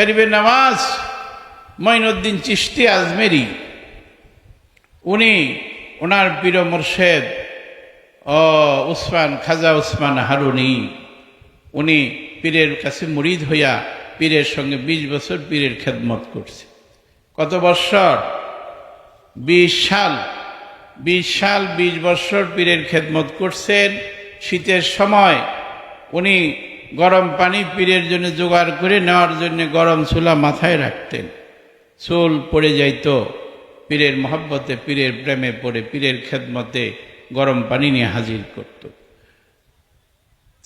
শরীফের নামাজ মঈনুদ্দিন চিশতি আজমেরি উনি ওনার পীর মুর্শেদ উসমান খাজা উসমান হারুনি উনি পীরের কাছে মুরিদ হইয়া পীরের সঙ্গে ২০ বছর পীরের খেদমত করছে। কত বৎসর? ২০ সাল। ২০ বৎসর পীরের খেদমত করছেন। শীতের সময় উনি গরম পানি পীরের জন্য জোগাড় করে নেওয়ার জন্য গরম চুলা মাথায় রাখতেন। চুল পড়ে যাইত, পীরের মহব্বতে পীরের প্রেমে পড়ে পীরের খেদমতে গরম পানি নিয়ে হাজির করত।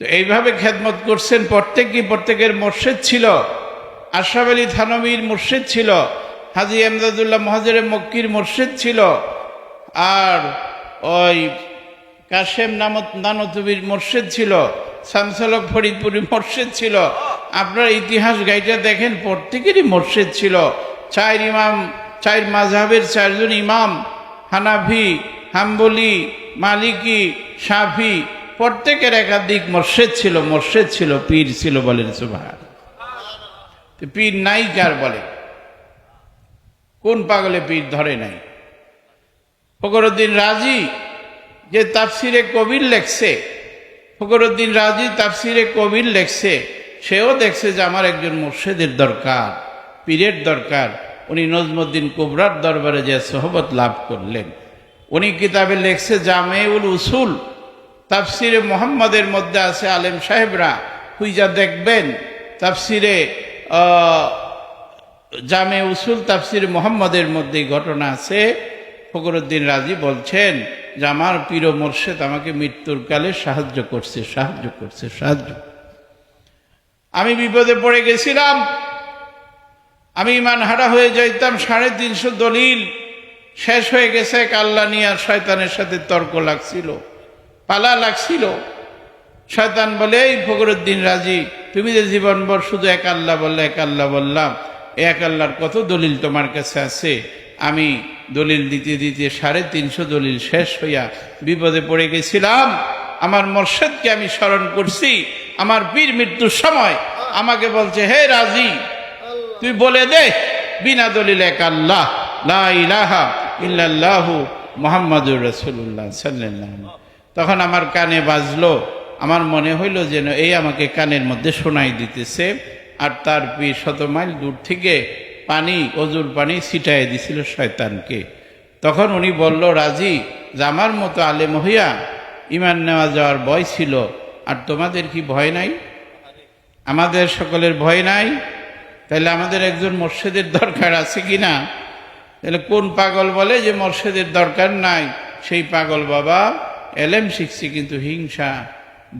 তো এইভাবে খেদমত করছেন। প্রত্যেকের মুর্শিদ ছিল। আশরাফ আলী থানভীর মুর্শিদ ছিল, হাজী এমদাদুল্লাহ মুহাজিরে মক্কির মুর্শিদ ছিল, আর ওই কাশেম নানতুবির মুর্শিদ ছিল, শামসুল ফরিদপুরি মুর্শিদ ছিল। আপনার ইতিহাস গাইটা দেখেন, প্রত্যেকেরই মুর্শিদ ছিল। চার মাযহাবের 4 জন ইমাম, হানাফি, হাম্বলি, মালিকি, শাফি, প্রত্যেকের একাধিক মুর্শিদ ছিল, পীর ছিল। বলেন সুবহানাল্লাহ। পীর নাই কার বলে? কোন পাগলে পীর ধরে নাই? ফখরুদ্দিন রাজি যে তাফসিরে কবির লেখছে, ফখরুদ্দিন রাজি তাফসিরে কবির লেখছে, সেও দেখছে যে আমার একজন মুর্শিদের দরকার, পীরের দরকার। উনি নজমুদ্দিন কুবরার দরবারে যে সোহবত লাভ করলেন। উনি কিতাবে লেখছে জামেউল উসুল, তাফসিরে মুহাম্মদের মধ্যে আছে। আলেম সাহেবরা হুইজা দেখবেন, তাফসিরে জামে উসুল তাফসিরে মুহাম্মদের মধ্যে ঘটনা আছে। ফখরুদ্দিন রাজি বলছেন যে আমার পীর ও মুর্শিদ আমাকে মৃত্যুর কালে সাহায্য করছে। আমি বিপদে পড়ে গেছিলাম, আমি ইমান হারা হয়ে যাইতাম। 350 দলিল শেষ হয়ে গেছে। এক আল্লাহ নিয়ে আর শয়তানের সাথে তর্ক লাগছিল, পালা লাগছিল। শয়তান বলে, এই ফখরুদ্দিন রাজি, তুমি যে জীবনভর শুধু এক আল্লাহ বললাম, এক আল্লাহর কত দলিল তোমার কাছে আছে? আমি দলিল দিতে 350 দলিল শেষ হইয়া বিপদে পড়ে গেছিলাম। আমার মুর্শিদকে আমি স্মরণ করছি। আমার পীর মৃত্যুর সময় আমাকে বলছে, হে রাজি, তুই বলে দে বিনা দলিল এক আল্লাহ, লা ইলাহা ইল্লাল্লাহু মুহাম্মাদুর রাসূলুল্লাহ সাল্লাল্লাহু আলাইহি। তখন আমার কানে বাজলো, আমার মনে হইল যেন এই আমাকে কানের মধ্যে শোনাই দিতেছে। আর তার পীর 100 মাইল দূর থেকে পানি, অজুর পানি ছিটাই দিছিল শয়তানকে। তখন উনি বলল, রাজি, যে আমার মতো আলেম হইয়া ইমান নেওয়া যাওয়ার ভয় ছিল, আর তোমাদের কি ভয় নাই? আমাদের সকলের ভয় নাই? তাহলে আমাদের একজন মুর্শিদের দরকার আছে কিনা? তাহলে কোন পাগল বলে যে মুর্শিদের দরকার নাই? সেই পাগল বাবা এলেম শিখছি, কিন্তু হিংসা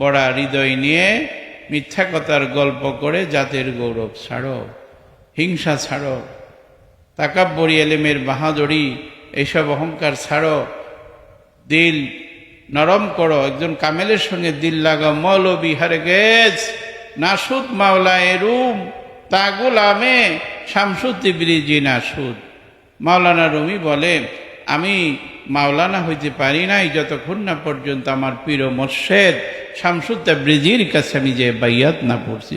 বড়া হৃদয় নিয়ে মিথ্যা কথার গল্প করে জাতের গৌরব ছাড়ো, হিংসা ছাড়ো, তাকাব্বরি, এলেমের বাহাদুরি, এইসব অহংকার ছাড়ো, দিল নরম করো। একজন কামেলের সঙ্গে দিল লাগাও। মৌলবি হারগেজ নাসুদ মাওলায়ে রুম তা গুলামে শামসুদ তিবরিজি নাসুদ। মাওলানা রুমি বলে, আমি মাওলানা হইতে পারি নাই যতক্ষণ না পর্যন্ত আমার পীর ও মুর্শিদ শামসুদ তিবরিজির কাছে আমি যে বাইয়াত না পড়ছি।